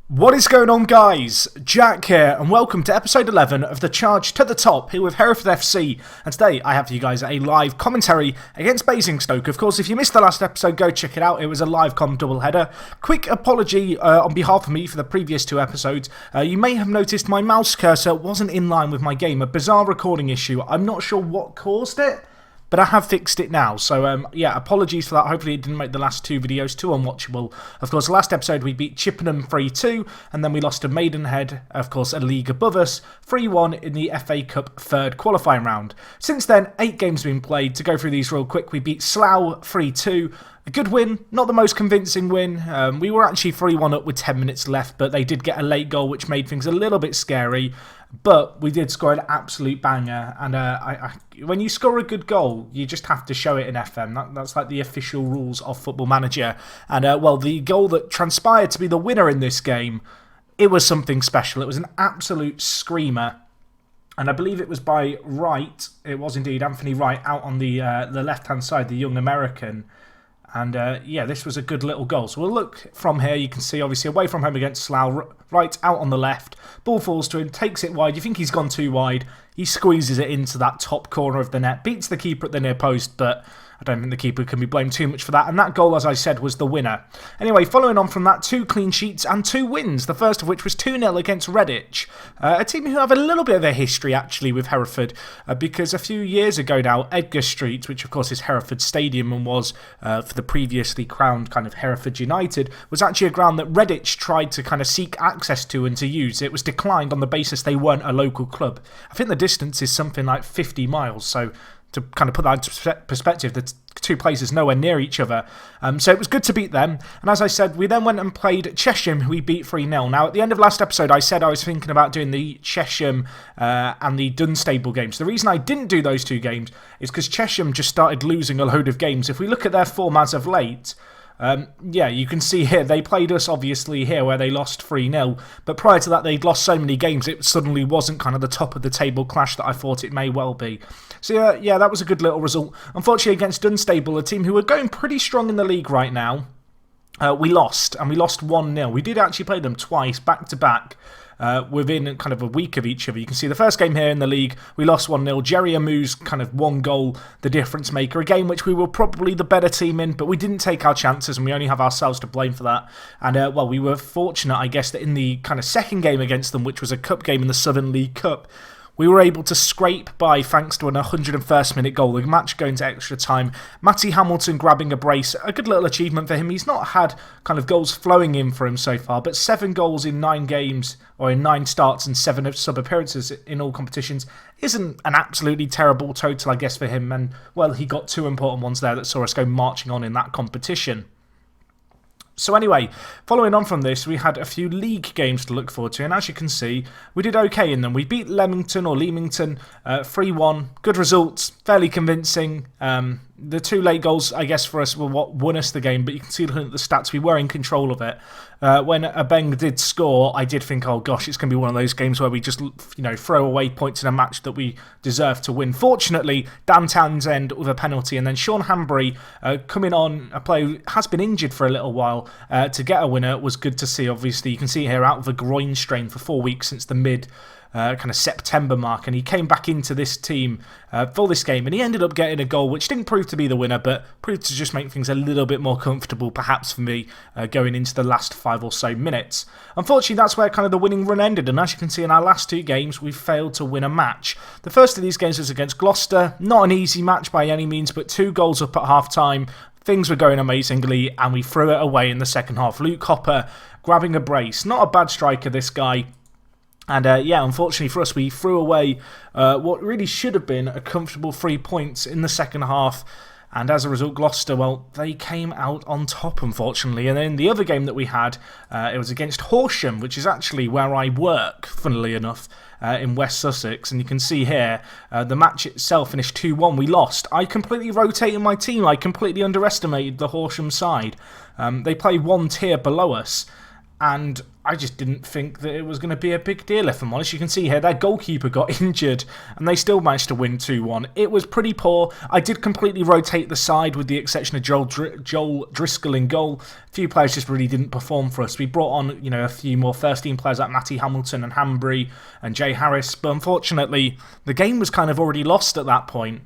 What is going on, guys? Jack here, and welcome to episode 11 of the Charge to the Top here with Hereford FC. And today I have for you guys a live commentary against Basingstoke. Of course, if you missed the last episode, go check it out. It was a live com doubleheader. Quick apology on behalf of me for the previous two episodes. You may have noticed my mouse cursor wasn't in line with my game. A bizarre recording issue. I'm not sure what caused it, but I have fixed it now, so yeah, apologies for that. Hopefully it didn't make the last two videos too unwatchable. Of course, the last episode we beat Chippenham 3-2, and then we lost to Maidenhead, of course a league above us, 3-1 in the FA Cup third qualifying round. Since then, 8 games have been played. To go through these real quick, we beat Slough 3-2. A good win, not the most convincing win. We were actually 3-1 up with 10 minutes left, but they did get a late goal, which made things a little bit scary. But we did score an absolute banger, and when you score a good goal, you just have to show it in FM. That's like the official rules of Football Manager. And well, the goal that transpired to be the winner in this game, it was something special. It was an absolute screamer. And I believe it was by Wright. It was indeed Anthony Wright out on the left-hand side, the young American. And yeah, this was a good little goal. So we'll look from here. You can see, obviously, away from home against Slough, right out on the left. Ball falls to him, takes it wide. You think he's gone too wide. He squeezes it into that top corner of the net. Beats the keeper at the near post, but I don't think the keeper can be blamed too much for that. And that goal, as I said, was the winner. Anyway, following on from that, 2 clean sheets and 2 wins. The first of which was 2-0 against Redditch. A team who have a little bit of a history, actually, with Hereford. Because a few years ago now, Edgar Street, which of course is Hereford Stadium and was for the previously crowned kind of Hereford United, was actually a ground that Redditch tried to kind of seek access to and to use. It was declined on the basis they weren't a local club. I think the distance is something like 50 miles, so to kind of put that into perspective, the two places nowhere near each other. So it was good to beat them. And as I said, we then went and played Chesham, who we beat 3-0. Now, at the end of last episode, I said I was thinking about doing the Chesham and the Dunstable games. The reason I didn't do those 2 games is because Chesham just started losing a load of games. If we look at their form as of late, yeah, you can see here, they played us obviously here where they lost 3-0, but prior to that they'd lost so many games it suddenly wasn't kind of the top of the table clash that I thought it may well be. So yeah, that was a good little result. Unfortunately against Dunstable, a team who are going pretty strong in the league right now, we lost, and we lost 1-0. We did actually play them twice, back to back. Within kind of a week of each other. You can see the first game here in the league, we lost 1-0. Jerry Amu's kind of 1 goal, the difference maker. A game which we were probably the better team in, but we didn't take our chances and we only have ourselves to blame for that. And well, we were fortunate, I guess, that in the kind of second game against them, which was a cup game in the Southern League Cup, we were able to scrape by thanks to an 101st minute goal. The match going to extra time. Matty Hamilton grabbing a brace. A good little achievement for him. He's not had kind of goals flowing in for him so far, but 7 goals in 9 games, or in 9 starts and 7 sub-appearances in all competitions isn't an absolutely terrible total, I guess, for him. And, well, he got 2 important ones there that saw us go marching on in that competition. So anyway, following on from this, we had a few league games to look forward to, and as you can see, we did okay in them. We beat Leamington 3-1, good results, fairly convincing. The 2 late goals, I guess, for us were what won us the game, but you can see looking at the stats, we were in control of it. When Abeng did score, I did think, oh gosh, it's going to be one of those games where we just, throw away points in a match that we deserve to win. Fortunately, Dan Townsend with a penalty, and then Sean Hanbury coming on, a player who has been injured for a little while, to get a winner was good to see. Obviously, you can see here out of a groin strain for 4 weeks since the mid kind of September mark, and he came back into this team for this game, and he ended up getting a goal which didn't prove to be the winner, but proved to just make things a little bit more comfortable perhaps for me going into the last 5 or so minutes. Unfortunately, that's where kind of the winning run ended, and as you can see in our last 2 games, we failed to win a match. The first of these games was against Gloucester. Not an easy match by any means, but 2 goals up at half-time. Things were going amazingly, and we threw it away in the second half. Luke Hopper grabbing a brace. Not a bad striker, this guy. And yeah, unfortunately for us, we threw away what really should have been a comfortable 3 points in the second half. And as a result, Gloucester, well, they came out on top, unfortunately. And then the other game that we had, it was against Horsham, which is actually where I work, funnily enough, in West Sussex. And you can see here, the match itself finished 2-1. We lost. I completely rotated my team. I completely underestimated the Horsham side. They play 1 tier below us. and I just didn't think that it was going to be a big deal, if I'm honest. You can see here, their goalkeeper got injured, and they still managed to win 2-1. It was pretty poor. I did completely rotate the side, with the exception of Joel Driscoll in goal. A few players just really didn't perform for us. We brought on, a few more first-team players like Matty Hamilton and Hanbury and Jay Harris, but unfortunately, the game was kind of already lost at that point.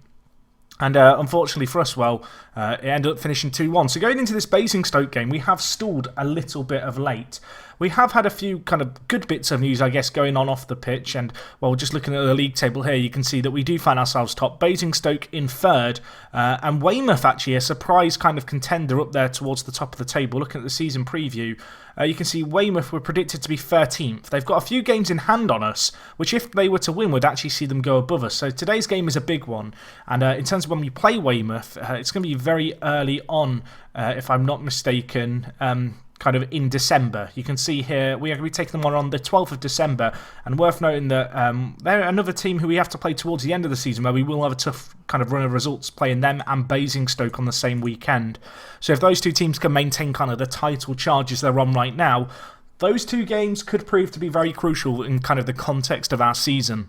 And unfortunately for us, it ended up finishing 2-1. So going into this Basingstoke game, we have stalled a little bit of late. We have had a few kind of good bits of news, I guess, going on off the pitch. And, just looking at the league table here, you can see that we do find ourselves top. Basingstoke in third. And Weymouth, actually, a surprise kind of contender up there towards the top of the table. Looking at the season preview, you can see Weymouth were predicted to be 13th. They've got a few games in hand on us, which if they were to win, would actually see them go above us. So today's game is a big one. And in terms of when we play Weymouth, it's going to be very early on, if I'm not mistaken, kind of in December. You can see here we are going to be taking them on the 12th of December, and worth noting that they're another team who we have to play towards the end of the season, where we will have a tough kind of run of results playing them and Basingstoke on the same weekend. So if those two teams can maintain kind of the title charges they're on right now, those two games could prove to be very crucial in kind of the context of our season.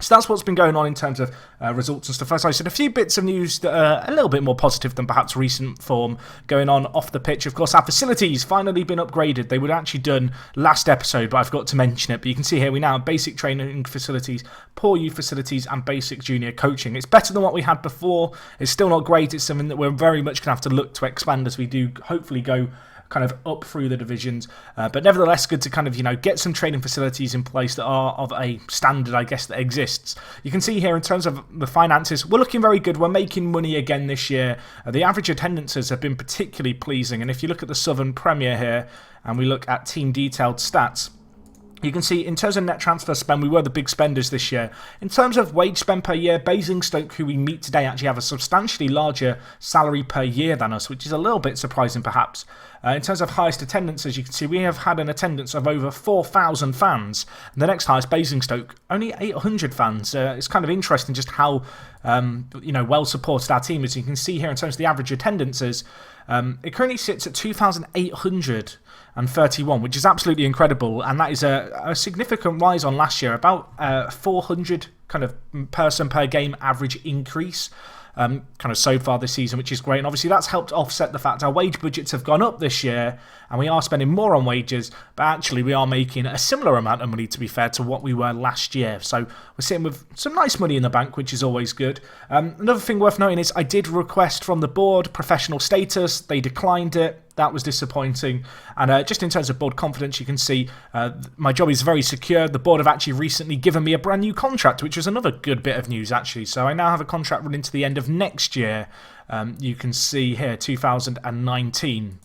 So that's what's been going on in terms of results and stuff. As I said, a few bits of news that are a little bit more positive than perhaps recent form going on off the pitch. Of course, our facilities finally been upgraded. They were actually done last episode, but I forgot to mention it. But you can see here we now have basic training facilities, poor youth facilities, and basic junior coaching. It's better than what we had before. It's still not great. It's something that we're very much going to have to look to expand as we do hopefully go kind of up through the divisions, but nevertheless good to kind of get some training facilities in place that are of a standard, I guess, that exists. You can see here in terms of the finances, we're looking very good. We're making money again this year. The average attendances have been particularly pleasing, and if you look at the Southern Premier here and we look at team detailed stats, you can see in terms of net transfer spend, we were the big spenders this year. In terms of wage spend per year, Basingstoke, who we meet today, actually have a substantially larger salary per year than us, which is a little bit surprising perhaps. In terms of highest attendance, as you can see, we have had an attendance of over 4,000 fans. And the next highest, Basingstoke, only 800 fans. It's kind of interesting just how well supported our team is. You can see here in terms of the average attendances, it currently sits at 2,831, which is absolutely incredible, and that is a significant rise on last year, about 400 kind of person per game average increase. Kind of so far this season, which is great. And obviously that's helped offset the fact our wage budgets have gone up this year and we are spending more on wages, but actually we are making a similar amount of money, to be fair, to what we were last year. So we're sitting with some nice money in the bank, which is always good. Another thing worth noting is I did request from the board professional status. They declined it. That was disappointing. And just in terms of board confidence, you can see my job is very secure. The board have actually recently given me a brand new contract, which was another good bit of news, actually. So I now have a contract running to the end of next year. You can see here, 2019.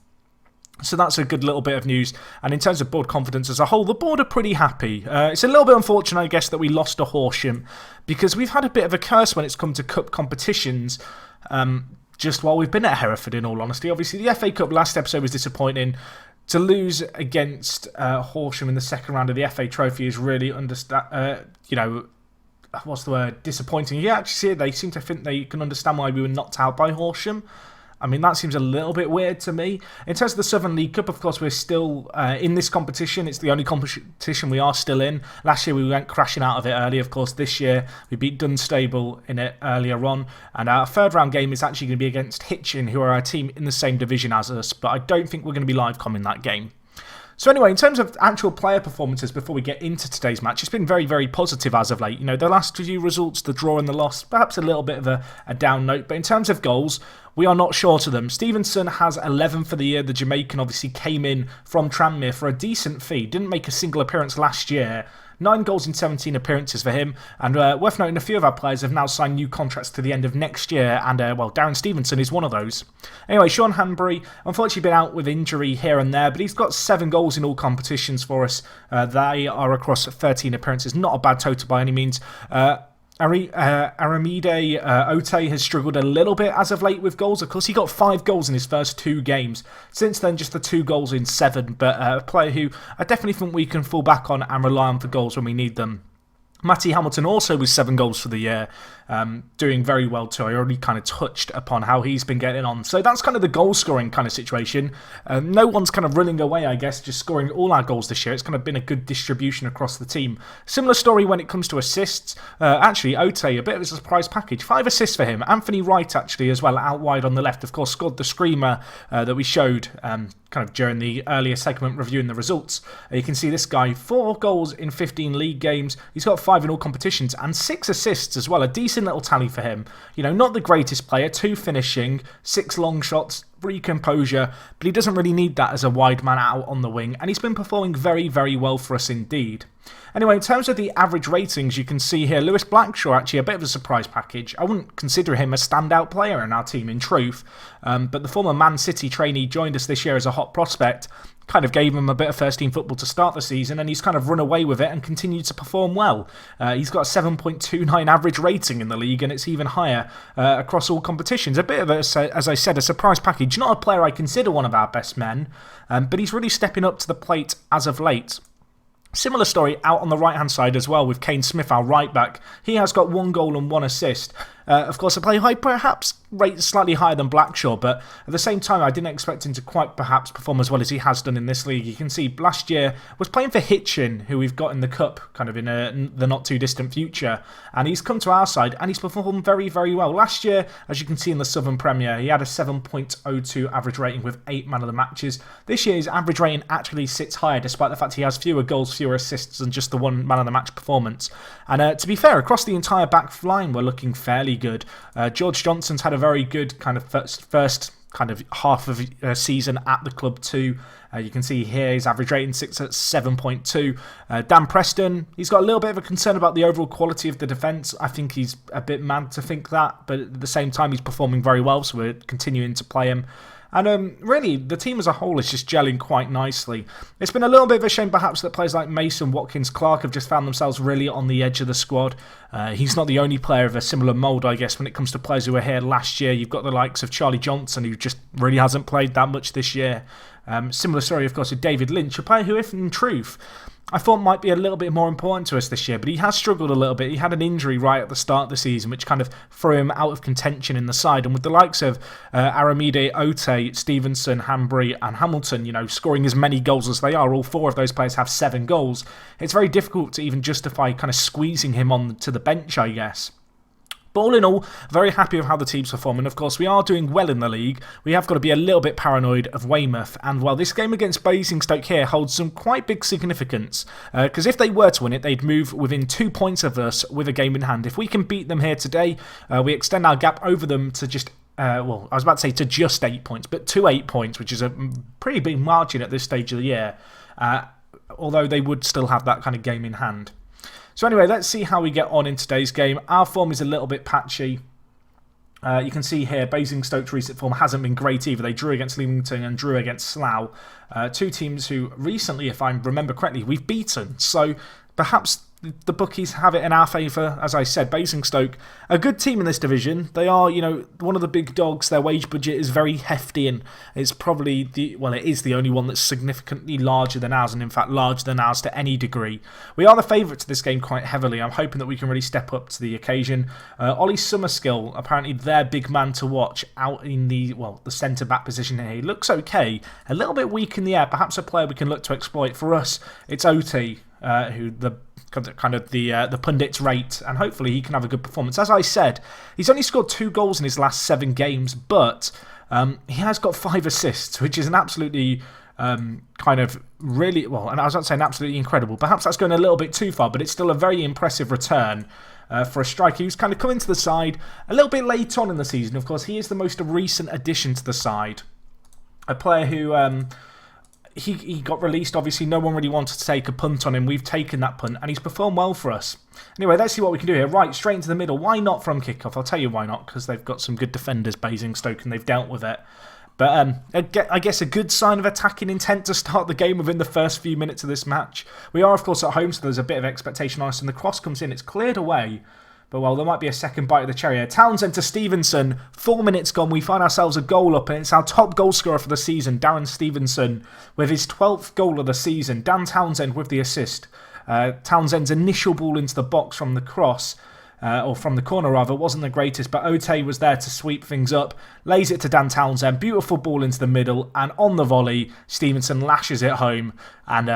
So that's a good little bit of news. And in terms of board confidence as a whole, the board are pretty happy. It's a little bit unfortunate, I guess, that we lost to Horsham, because we've had a bit of a curse when it's come to cup competitions. Just while we've been at Hereford, in all honesty. Obviously, the FA Cup last episode was disappointing. To lose against Horsham in the second round of the FA Trophy is really, disappointing. You actually see they seem to think they can understand why we were knocked out by Horsham. I mean, that seems a little bit weird to me. In terms of the Southern League Cup, of course, we're still in this competition. It's the only competition we are still in. Last year, we went crashing out of it early. Of course, this year, we beat Dunstable in it earlier on. And our third round game is actually going to be against Hitchin, who are a team in the same division as us. But I don't think we're going to be live comming that game. So anyway, in terms of actual player performances before we get into today's match, it's been very, very positive as of late. The last few results, the draw and the loss, perhaps a little bit of a down note. But in terms of goals, we are not short of them. Stevenson has 11 for the year. The Jamaican obviously came in from Tranmere for a decent fee. Didn't make a single appearance last year. 9 goals in 17 appearances for him. And worth noting, a few of our players have now signed new contracts to the end of next year. And, Darren Stevenson is one of those. Anyway, Sean Hanbury, unfortunately been out with injury here and there, but he's got 7 goals in all competitions for us. They are across 13 appearances. Not a bad total by any means. Aramide Ote has struggled a little bit as of late with goals. Of course, he got 5 goals in his first 2 games. Since then, just the 2 goals in 7. But a player who I definitely think we can fall back on and rely on for goals when we need them. Matty Hamilton also with 7 goals for the year, doing very well too. I already kind of touched upon how he's been getting on. So that's kind of the goal scoring kind of situation. No one's kind of running away, I guess, just scoring all our goals this year. It's kind of been a good distribution across the team. Similar story when it comes to assists. Actually, Ote, a bit of a surprise package. 5 assists for him. Anthony Wright, actually, as well, out wide on the left. Of course, scored the screamer that we showed kind of during the earlier segment reviewing the results. You can see this guy, 4 goals in 15 league games. He's got 5 in all competitions and 6 assists as well. A decent little tally for him. You know, not the greatest player, 2 finishing, 6 long shots, 3 composure, but he doesn't really need that as a wide man out on the wing, and he's been performing very, very well for us indeed. Anyway, in terms of the average ratings, you can see here Lewis Blackshaw, actually a bit of a surprise package. I wouldn't consider him a standout player in our team in truth, but the former Man City trainee joined us this year as a hot prospect, kind of gave him a bit of first-team football to start the season, and he's kind of run away with it and continued to perform well. He's got a 7.29 average rating in the league, and it's even higher across all competitions. A bit of, as I said, a surprise package. Not a player I consider one of our best men, but he's really stepping up to the plate as of late. Similar story out on the right-hand side as well with Kane Smith, our right-back. He has got 1 goal and 1 assist. Of course, a player who I perhaps rate slightly higher than Blackshaw, but at the same time, I didn't expect him to quite perhaps perform as well as he has done in this league. You can see last year was playing for Hitchin, who we've got in the Cup kind of in the not-too-distant future, and he's come to our side, and he's performed very, very well. Last year, as you can see in the Southern Premier, he had a 7.02 average rating with 8 man of the matches. This year, his average rating actually sits higher, despite the fact he has fewer goals, fewer assists, and just the 1 man of the match performance. And to be fair, across the entire back line, we're looking fairly good. George Johnson's had a very good kind of first kind of half of a season at the club too. You can see here his average rating sits at 7.2. Dan Preston, he's got a little bit of a concern about the overall quality of the defence. I think he's a bit mad to think that, but at the same time he's performing very well, so we're continuing to play him. And really, the team as a whole is just gelling quite nicely. It's been a little bit of a shame, perhaps, that players like Mason, Watkins, Clark have just found themselves really on the edge of the squad. He's not the only player of a similar mould, I guess, when it comes to players who were here last year. You've got the likes of Charlie Johnson, who just really hasn't played that much this year. Similar story, of course, with David Lynch, a player who, if in truth, I thought might be a little bit more important to us this year, but he has struggled a little bit. He had an injury right at the start of the season, which kind of threw him out of contention in the side. And with the likes of Aramide, Ote, Stevenson, Hanbury and Hamilton, you know, scoring as many goals as they are, all 4 of those players have 7 goals, it's very difficult to even justify kind of squeezing him on to the bench, I guess. But all in all, very happy with how the team's performing. Of course, we are doing well in the league. We have got to be a little bit paranoid of Weymouth. And, well, this game against Basingstoke here holds some quite big significance. Because if they were to win it, they'd move within 2 points of us with a game in hand. If we can beat them here today, we extend our gap over them to just... well, I was about to say to just 8 points, but to 8 points, which is a pretty big margin at this stage of the year. Although they would still have that kind of game in hand. So anyway, let's see how we get on in today's game. Our form is a little bit patchy. You can see here, Basingstoke's recent form hasn't been great either. They drew against Leamington and drew against Slough. 2 teams who recently, if I remember correctly, we've beaten. So perhaps the bookies have it in our favour. As I said, Basingstoke, a good team in this division. They are, you know, one of the big dogs. Their wage budget is very hefty, and it's probably it is the only one that's significantly larger than ours, and in fact larger than ours to any degree. We are the favourite to this game quite heavily. I'm hoping that we can really step up to the occasion. Ollie Summerskill, apparently their big man to watch out in the centre-back position here. He looks okay, a little bit weak in the air, perhaps a player we can look to exploit. For us, it's Oti, who the pundits rate, and hopefully he can have a good performance. As I said, he's only scored 2 goals in his last 7 games, but he has got 5 assists, which is an absolutely kind of really, well, and I was about to say an absolutely incredible. Perhaps that's going a little bit too far, but it's still a very impressive return for a striker who's kind of coming to the side a little bit late on in the season. Of course, he is the most recent addition to the side. A player who... He got released, obviously no one really wanted to take a punt on him. We've taken that punt and he's performed well for us. Anyway, let's see what we can do here. Right, straight into the middle. Why not from kickoff? I'll tell you why not, because they've got some good defenders, Basingstoke, and they've dealt with it. But I guess a good sign of attacking intent to start the game within the first few minutes of this match. We are, of course, at home, so there's a bit of expectation on us, and the cross comes in. It's cleared away. But, well, there might be a second bite of the cherry here. Townsend to Stevenson. 4 minutes gone. We find ourselves a goal up, and it's our top goal scorer for the season, Darren Stevenson, with his 12th goal of the season. Dan Townsend with the assist. Townsend's initial ball into the box from the cross, or from the corner rather, wasn't the greatest, but Ote was there to sweep things up, lays it to Dan Townsend, beautiful ball into the middle, and on the volley, Stevenson lashes it home, and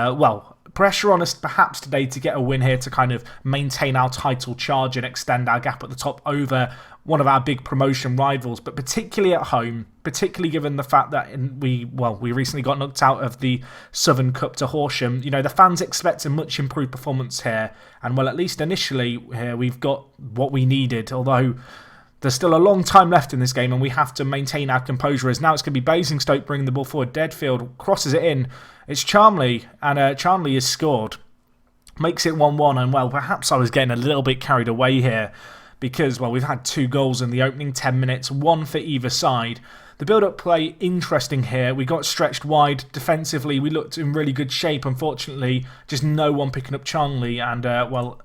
pressure on us perhaps today to get a win here to kind of maintain our title charge and extend our gap at the top over one of our big promotion rivals, but particularly at home, particularly given the fact that we recently got knocked out of the Southern Cup to Horsham. You know, the fans expect a much improved performance here, and at least initially here we've got what we needed, although there's still a long time left in this game and we have to maintain our composure, as now it's going to be Basingstoke bringing the ball forward. Deadfield crosses it in. It's Charmley, and Charmley has scored. Makes it 1-1, and perhaps I was getting a little bit carried away here because, we've had 2 goals in the opening 10 minutes, 1 for either side. The build-up play, interesting here. We got stretched wide defensively. We looked in really good shape. Unfortunately, just no one picking up Charnley. And,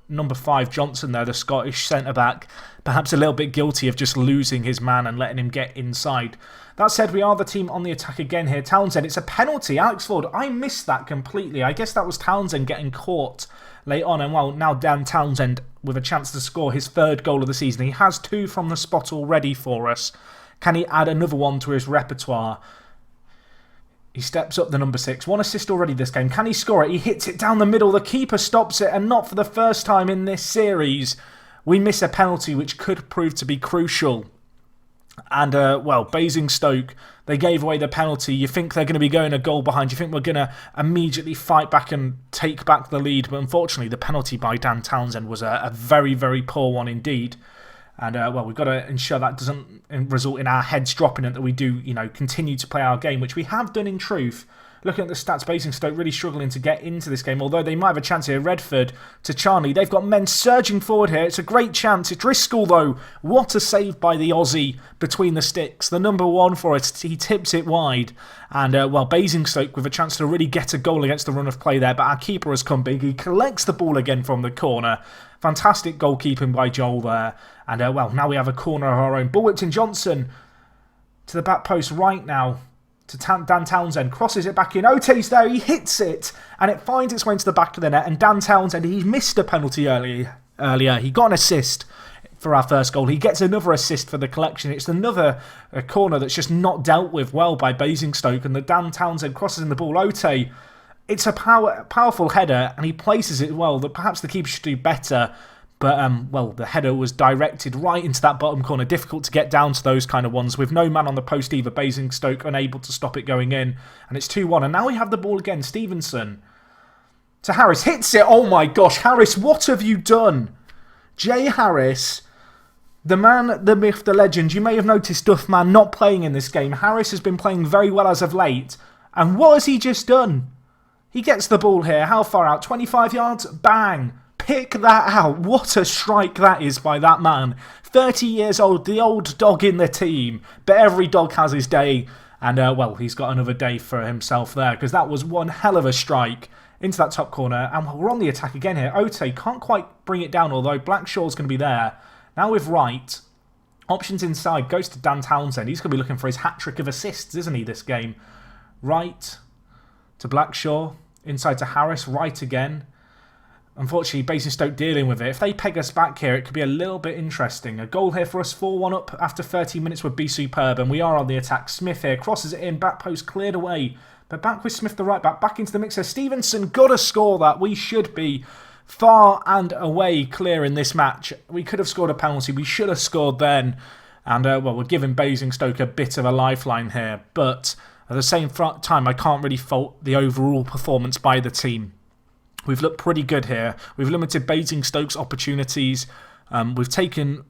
number 5, Johnson there, the Scottish centre-back, perhaps a little bit guilty of just losing his man and letting him get inside. That said, we are the team on the attack again here. Townsend, it's a penalty. Alex Ford, I missed that completely. I guess that was Townsend getting caught late on. And, now Dan Townsend with a chance to score his 3rd goal of the season. He has 2 from the spot already for us. Can he add another one to his repertoire? He steps up the number 6. 1 assist already this game. Can he score it? He hits it down the middle. The keeper stops it, and not for the first time in this series. We miss a penalty which could prove to be crucial. And, Basingstoke, they gave away the penalty. You think they're going to be going a goal behind. You think we're going to immediately fight back and take back the lead. But unfortunately, the penalty by Dan Townsend was a very, very poor one indeed. And, we've got to ensure that doesn't result in our heads dropping and that we do, continue to play our game, which we have done in truth. Looking at the stats, Basingstoke really struggling to get into this game, although they might have a chance here. Redford to Charnley. They've got men surging forward here. It's a great chance. It's Driscoll, though. What a save by the Aussie between the sticks. The number 1 for it. He tips it wide. And, Basingstoke with a chance to really get a goal against the run of play there, but our keeper has come big. He collects the ball again from the corner. Fantastic goalkeeping by Joel there. And, now we have a corner of our own. Ball whipped in Johnson to the back post right now. To Dan Townsend, crosses it back in. Ote's there, he hits it, and it finds its way into the back of the net. And Dan Townsend, he missed a penalty earlier. He got an assist for our first goal. He gets another assist for the collection. It's another corner that's just not dealt with well by Basingstoke. And the Dan Townsend crosses in the ball. Ote, it's a powerful header, and he places it well. Perhaps the keeper should do better. But, the header was directed right into that bottom corner. Difficult to get down to those kind of ones with no man on the post either. Basingstoke unable to stop it going in. And it's 2-1. And now we have the ball again. Stevenson to Harris. Hits it. Oh my gosh. Harris, what have you done? Jay Harris, the man, the myth, the legend. You may have noticed Duffman not playing in this game. Harris has been playing very well as of late. And what has he just done? He gets the ball here. How far out? 25 yards? Bang. Pick that out. What a strike that is by that man. 30 years old, the old dog in the team. But every dog has his day. And, he's got another day for himself there. Because that was one hell of a strike into that top corner. And we're on the attack again here. Ote can't quite bring it down, although Blackshaw's going to be there. Now with Wright. Options inside. Goes to Dan Townsend. He's going to be looking for his hat-trick of assists, isn't he, this game? Wright to Blackshaw. Inside to Harris. Wright again. Unfortunately, Basingstoke dealing with it. If they peg us back here, it could be a little bit interesting. A goal here for us, 4-1 up after 30 minutes would be superb. And we are on the attack. Smith here crosses it in. Back post cleared away. But back with Smith, the right back. Back into the mixer. Stevenson got to score that. We should be far and away clear in this match. We could have scored a penalty. We should have scored then. And, we're giving Basingstoke a bit of a lifeline here. But at the same time, I can't really fault the overall performance by the team. We've looked pretty good here. We've limited Basingstoke's opportunities. We've taken,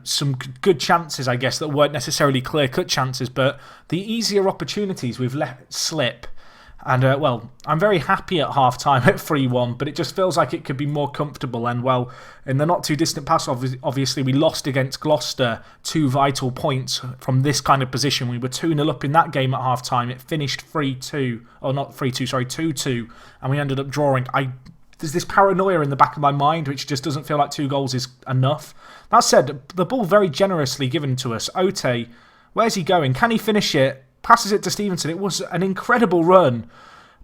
some good chances, I guess, that weren't necessarily clear-cut chances, but the easier opportunities we've let slip. And, I'm very happy at half-time at 3-1, but it just feels like it could be more comfortable. And, in the not-too-distant past, obviously, we lost against Gloucester 2 vital points from this kind of position. We were 2-0 up in that game at half-time. It finished 3-2, or not 3-2, sorry, 2-2, and we ended up drawing. There's this paranoia in the back of my mind, which just doesn't feel like 2 goals is enough. That said, the ball very generously given to us. Ote, where's he going? Can he finish it? Passes it to Stevenson. It was an incredible run.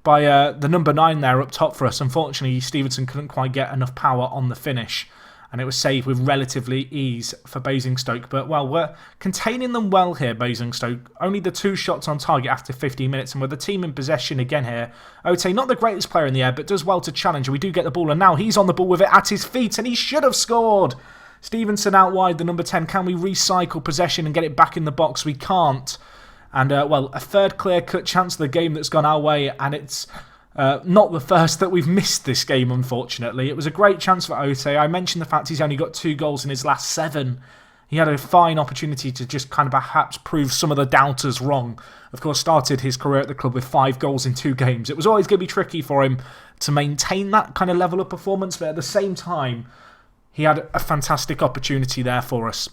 by the number 9 there up top for us. Unfortunately, Stevenson couldn't quite get enough power on the finish, and it was saved with relatively ease for Basingstoke. But, well, we're containing them well here, Basingstoke. Only the 2 shots on target after 15 minutes, and with the team in possession again here. Ote, not the greatest player in the air, but does well to challenge. We do get the ball, and now he's on the ball with it at his feet, and he should have scored. Stevenson out wide, the number 10. Can we recycle possession and get it back in the box? We can't. And, well, a third clear-cut chance of the game that's gone our way, and it's not the first that we've missed this game, unfortunately. It was a great chance for Ote. I mentioned the fact he's only got 2 goals in his last 7. He had a fine opportunity to just kind of perhaps prove some of the doubters wrong. Of course, started his career at the club with 5 goals in 2 games. It was always going to be tricky for him to maintain that kind of level of performance, but at the same time, he had a fantastic opportunity there for us.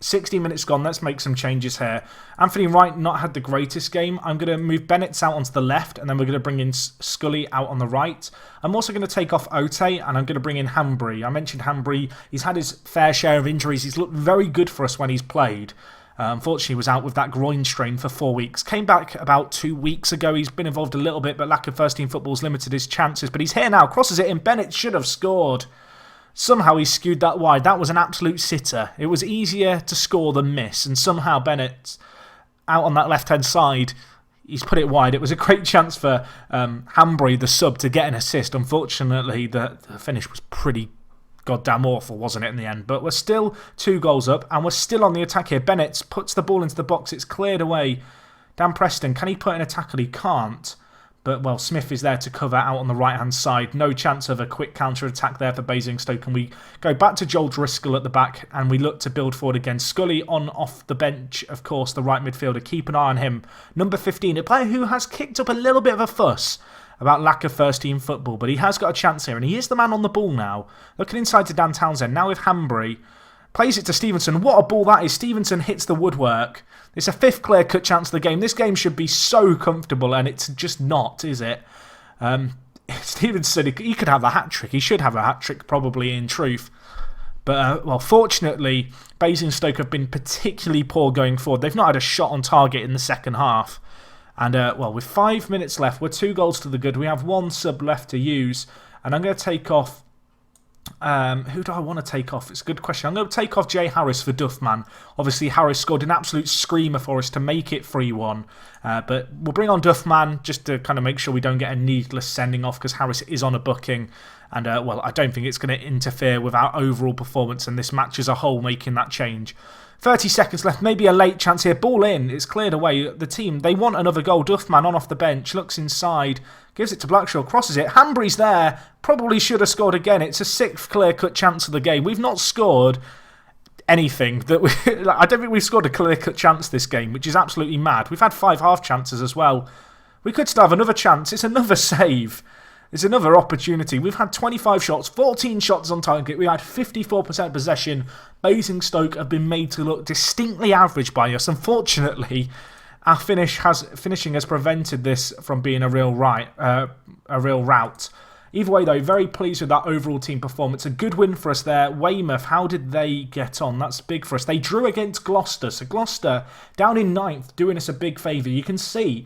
60 minutes gone, let's make some changes here. Anthony Wright not had the greatest game. I'm going to move Bennett out onto the left, and then we're going to bring in Scully out on the right. I'm also going to take off Ote, and I'm going to bring in Hanbury. I mentioned Hanbury. He's had his fair share of injuries. He's looked very good for us when he's played. Unfortunately, he was out with that groin strain for 4 weeks. Came back about 2 weeks ago. He's been involved a little bit, but lack of first-team football has limited his chances. But he's here now, crosses it in. Bennett should have scored. Somehow he skewed that wide. That was an absolute sitter. It was easier to score than miss, and somehow Bennett, out on that left-hand side, he's put it wide. It was a great chance for Hanbury, the sub, to get an assist. Unfortunately, the finish was pretty goddamn awful, wasn't it, in the end? But we're still 2 goals up, and we're still on the attack here. Bennett puts the ball into the box. It's cleared away. Dan Preston, can he put in a tackle? He can't. But, well, Smith is there to cover out on the right-hand side. No chance of a quick counter-attack there for Basingstoke. And we go back to Joel Driscoll at the back, and we look to build forward again. Scully on off the bench, of course, the right midfielder. Keep an eye on him. Number 15, a player who has kicked up a little bit of a fuss about lack of first-team football. But he has got a chance here, and he is the man on the ball now. Looking inside to Dan Townsend, now with Hanbury. Plays it to Stevenson. What a ball that is. Stevenson hits the woodwork. It's a 5th clear-cut chance of the game. This game should be so comfortable, and it's just not, is it? Stevenson, he could have a hat-trick. He should have a hat-trick, probably, in truth. But, well, fortunately, Basingstoke have been particularly poor going forward. They've not had a shot on target in the second half. And, well, with 5 minutes left, we're 2 goals to the good. We have 1 sub left to use. And I'm going to take off... who do I want to take off? It's a good question. I'm going to take off Jay Harris for Duffman. Obviously, Harris scored an absolute screamer for us to make it 3-1. But we'll bring on Duffman just to kind of make sure we don't get a needless sending off, because Harris is on a booking. And, well, I don't think it's going to interfere with our overall performance and this match as a whole making that change. 30 seconds left, maybe a late chance here. Ball in, it's cleared away. The team, they want another goal. Duffman on off the bench, looks inside, gives it to Blackshaw, crosses it. Hanbury's there, probably should have scored again. It's a 6th clear-cut chance of the game. We've not scored anything. I don't think we've scored a clear-cut chance this game, which is absolutely mad. We've had 5 half chances as well. We could still have another chance. It's another save. It's another opportunity. We've had 25 shots, 14 shots on target. We had 54% possession. Basingstoke have been made to look distinctly average by us. Unfortunately, our finishing has prevented this from being a real rout. Either way, though, very pleased with that overall team performance. A good win for us there. Weymouth, how did they get on? That's big for us. They drew against Gloucester. So Gloucester, down in 9th, doing us a big favour. You can see,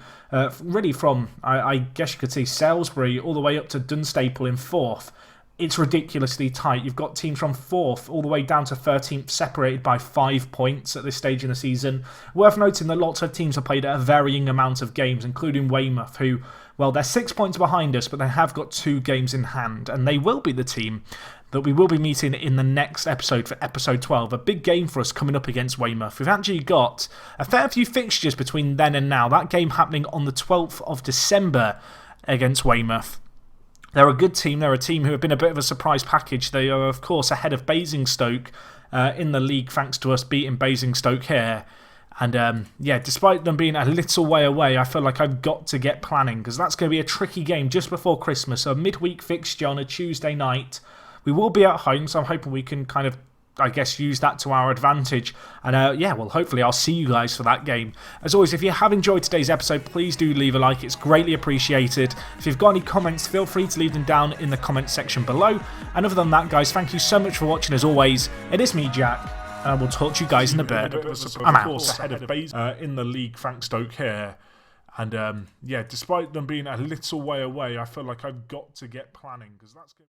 really from, I guess you could see, Salisbury all the way up to Dunstable in 4th. It's ridiculously tight. You've got teams from 4th all the way down to 13th, separated by 5 points at this stage in the season. Worth noting that lots of teams have played a varying amount of games, including Weymouth, who... well, they're 6 points behind us, but they have got 2 games in hand, and they will be the team that we will be meeting in the next episode for episode 12. A big game for us coming up against Weymouth. We've actually got a fair few fixtures between then and now. That game happening on the 12th of December against Weymouth. They're a good team. They're a team who have been a bit of a surprise package. They are, of course, ahead of Basingstoke in the league, thanks to us beating Basingstoke here. And, yeah, despite them being a little way away, I feel like I've got to get planning, because that's going to be a tricky game just before Christmas. A midweek fixture on a Tuesday night. We will be at home, so I'm hoping we can kind of, I guess, use that to our advantage. And, yeah, well, hopefully I'll see you guys for that game. As always, if you have enjoyed today's episode, please do leave a like. It's greatly appreciated. If you've got any comments, feel free to leave them down in the comments section below. And other than that, guys, thank you so much for watching. As always, it is me, Jack. And I will talk to you guys in a bit. I'm out. In the league, Frank Stoke here. And yeah, despite them being a little way away, I feel like I've got to get planning because that's good.